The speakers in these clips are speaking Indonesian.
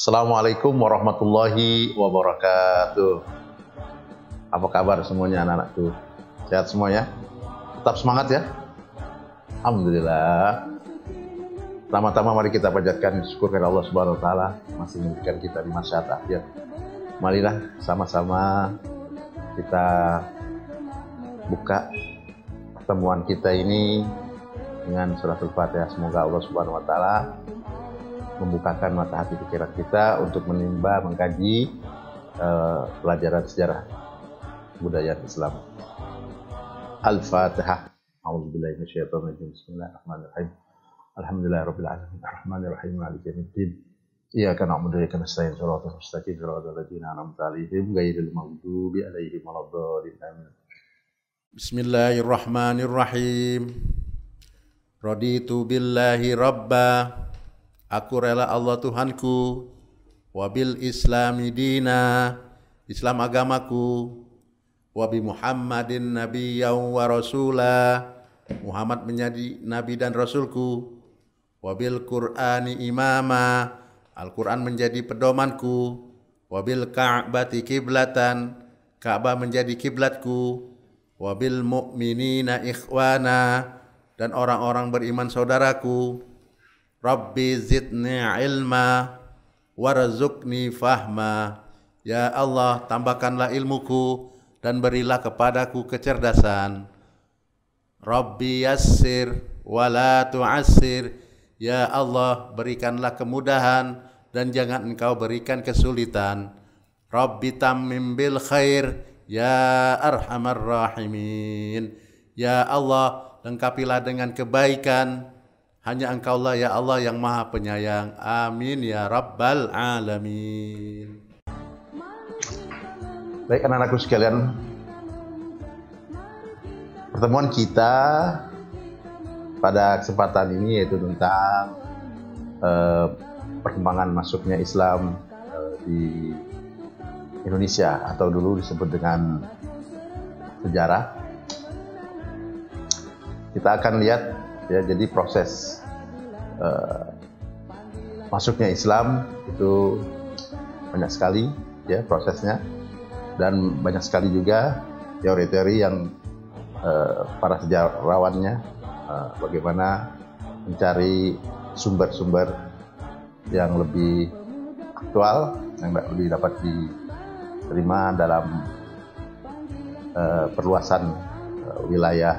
Assalamualaikum warahmatullahi wabarakatuh. Apa kabar semuanya anak-anakku? Sehat semuanya? Tetap semangat ya? Alhamdulillah. Pertama-tama mari kita panjatkan syukur kepada Allah Subhanahu wa taala masih memberikan kita nikmat sehat afiat. Marilah sama-sama kita buka pertemuan kita ini dengan suratul Fatihah. Semoga Allah Subhanahu wa taala membukakan mata hati pikiran kita untuk menimba, mengkaji pelajaran sejarah budaya Islam. Al-Fatihah. A'udzubillahi minasyaitonir rajim. Bismillahirrahmanirrahim. Alhamdulillahirabbil alamin. Arrahmanirrahim. Maliki yaumiddin. Iyyaka na'budu wa iyyaka nasta'in. Shiratal mustaqim. Shiratal ladzina an'amta 'alaihim ghairil maghdubi 'alaihim waladdallin. Amin. Bismillahirrahmanirrahim. Raditu billahi rabba. Aku rela Allah Tuhanku, wabil islami dina, Islam agamaku, wabi Muhammadin nabiyyan wa rasulah, Muhammad menjadi nabi dan rasulku, wabil Qur'ani imama, Al-Quran menjadi pedomanku, wabil Ka'bati kiblatan, Ka'bah menjadi kiblatku, wabil mu'minina ikhwana, dan orang-orang beriman saudaraku. Rabbi zidni ilma warzuqni fahma. Ya Allah, tambahkanlah ilmuku dan berilah kepadaku kecerdasan. Rabbi yassir wala tu'assir. Ya Allah, berikanlah kemudahan dan jangan engkau berikan kesulitan. Rabbi tammim bil khair ya arhamar rahimin. Ya Allah, lengkapilah dengan kebaikan. Hanya engkaulah ya Allah yang maha penyayang. Amin ya rabbal alamin. Baik anak-anakku sekalian, pertemuan kita pada kesempatan ini yaitu tentang perkembangan masuknya Islam di Indonesia, atau dulu disebut dengan sejarah. Kita akan lihat ya, jadi proses masuknya Islam itu banyak sekali ya prosesnya, dan banyak sekali juga teori-teori yang para sejarawannya bagaimana mencari sumber-sumber yang lebih aktual, yang lebih dapat diterima dalam perluasan wilayah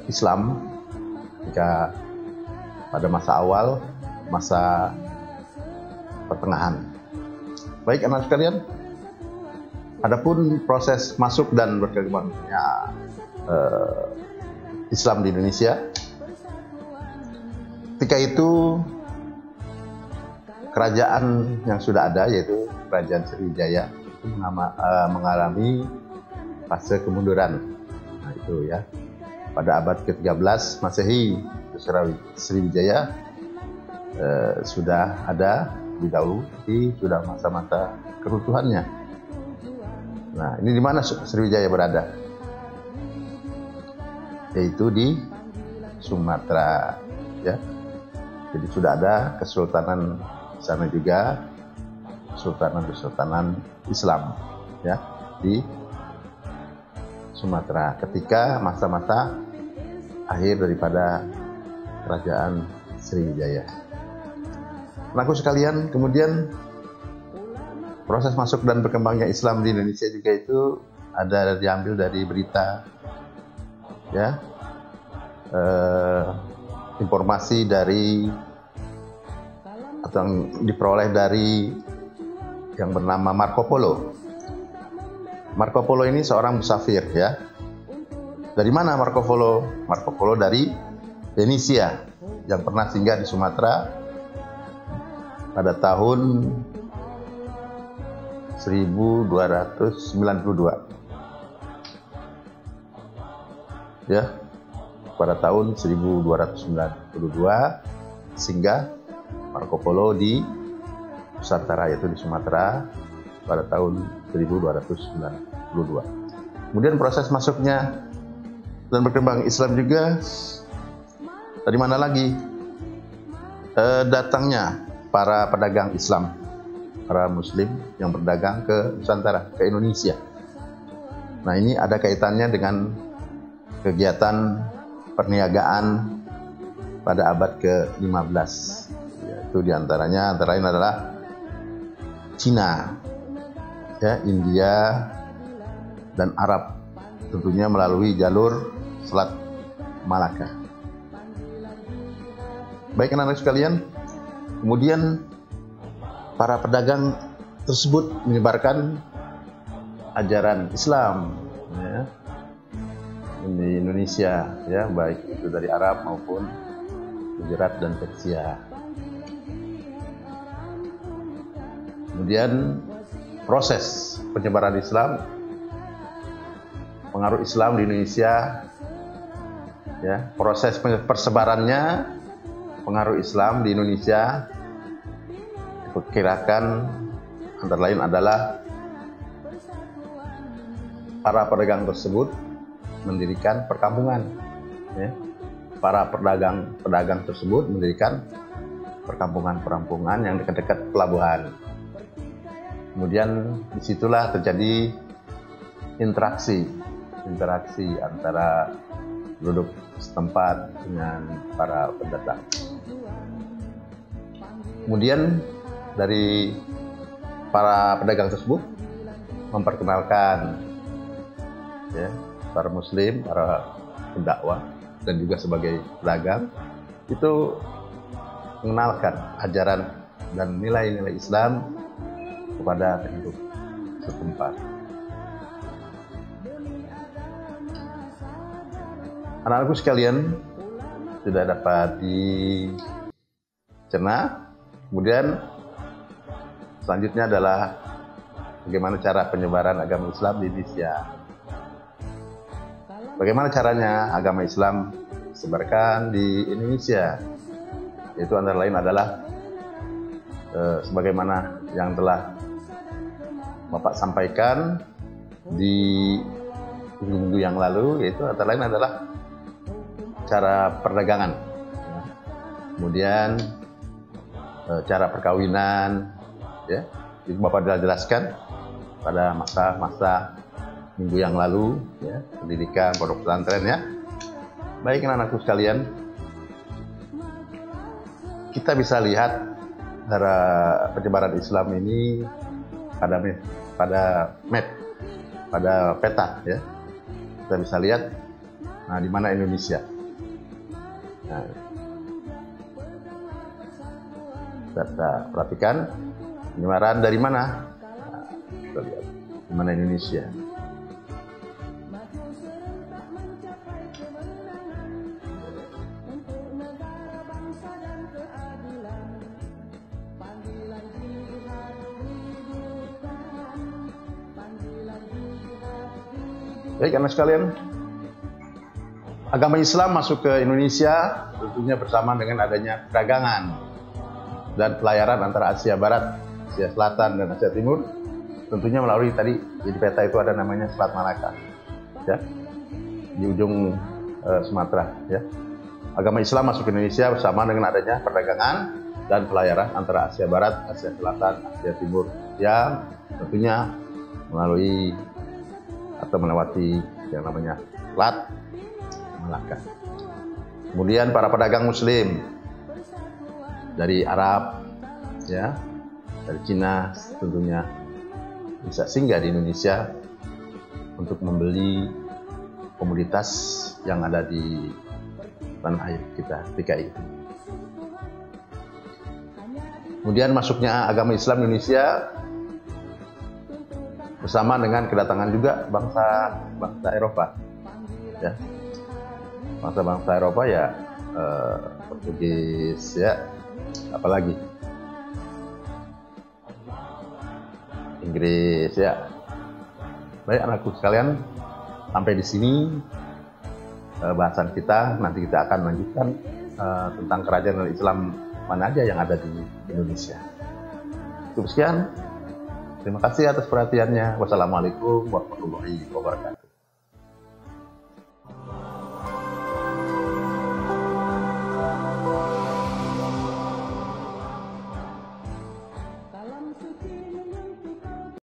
Islam jika pada masa awal, masa pertengahan. Baik anak sekalian, adapun proses masuk dan berkembangnya Islam di Indonesia, ketika itu kerajaan yang sudah ada yaitu Kerajaan Sriwijaya itu mengalami fase kemunduran. Nah itu ya, pada abad ke-13 Masehi, Sriwijaya sudah ada di dahulu, tapi sudah masa-masa keruntuhannya. Nah, ini di mana Sriwijaya berada? Yaitu di Sumatera, ya. Jadi sudah ada kesultanan di sana juga, kesultanan Islam, ya, di Sumatera ketika masa-masa akhir daripada Kerajaan Sriwijaya. Anakku sekalian, kemudian proses masuk dan berkembangnya Islam di Indonesia juga itu ada diambil dari berita ya, informasi dari atau yang diperoleh dari yang bernama Marco Polo. Marco Polo ini seorang musafir ya. Dari mana Marco Polo? Marco Polo dari Venesia yang pernah singgah di Sumatera pada tahun 1292. Ya. Pada tahun 1292 singgah Marco Polo di Nusantara, yaitu di Sumatera pada tahun 1292. Kemudian proses masuknya dan berkembang Islam juga dari mana lagi? Datangnya para pedagang Islam, para Muslim yang berdagang ke Nusantara, ke Indonesia. Nah, ini ada kaitannya dengan kegiatan perniagaan pada abad ke-15. Yaitu diantaranya antara lain adalah Cina, ya, India, dan Arab, tentunya melalui jalur Selat Malaka. Baik anak-anak sekalian, kemudian para pedagang tersebut menyebarkan ajaran Islam, ya, di Indonesia, ya, baik itu dari Arab maupun Gujarat dan Persia. Kemudian proses penyebaran Islam, pengaruh Islam di Indonesia, ya, proses persebarannya pengaruh Islam di Indonesia diperkirakan antara lain adalah para pedagang tersebut mendirikan perkampungan, ya. Para pedagang tersebut mendirikan perkampungan yang dekat-dekat pelabuhan. Kemudian disitulah terjadi interaksi antara penduduk setempat dengan para pendatang. Kemudian dari para pedagang tersebut memperkenalkan, ya, para Muslim, para pendakwah, dan juga sebagai pedagang itu mengenalkan ajaran dan nilai-nilai Islam kepada penduduk setempat. Anak-anakku sekalian, sudah dapat dicerna. Kemudian selanjutnya adalah bagaimana cara penyebaran agama Islam di Indonesia. Bagaimana caranya agama Islam disebarkan di Indonesia? Itu antara lain adalah sebagaimana yang telah Bapak sampaikan di minggu yang lalu, yaitu antara lain adalah cara perdagangan, kemudian cara perkawinan, ya, itu Bapak telah jelaskan pada masa-masa minggu yang lalu, ya, pendidikan pondok pesantren, ya. Baik anak-anakku sekalian, kita bisa lihat cara penyebaran Islam ini pada map, pada peta, ya. Kita bisa lihat, nah, di mana Indonesia. Nah, kita perhatikan penyebaran dari mana. Nah, kita lihat di mana Indonesia. Baik anak sekalian, agama Islam masuk ke Indonesia tentunya bersama dengan adanya perdagangan dan pelayaran antara Asia Barat, Asia Selatan, dan Asia Timur, tentunya melalui tadi di peta itu ada namanya Selat Malaka, ya, di ujung Sumatera, ya. Agama Islam masuk ke Indonesia bersama dengan adanya perdagangan dan pelayaran antara Asia Barat, Asia Selatan, Asia Timur, yang tentunya melalui atau melewati yang namanya Selat Malaka. Kemudian para pedagang Muslim dari Arab, ya, dari Cina, tentunya bisa singgah di Indonesia untuk membeli komoditas yang ada di tanah air kita ketika itu. Kemudian masuknya agama Islam Indonesia bersama dengan kedatangan juga bangsa Eropa, ya, bangsa Eropa, ya, Portugis, ya, apalagi Inggris, ya. Baik anakku sekalian, sampai di sini bahasan kita. Nanti kita akan lanjutkan tentang kerajaan Islam mana aja yang ada di Indonesia. Cukup sekian. Terima kasih atas perhatiannya. Wassalamualaikum warahmatullahi wabarakatuh.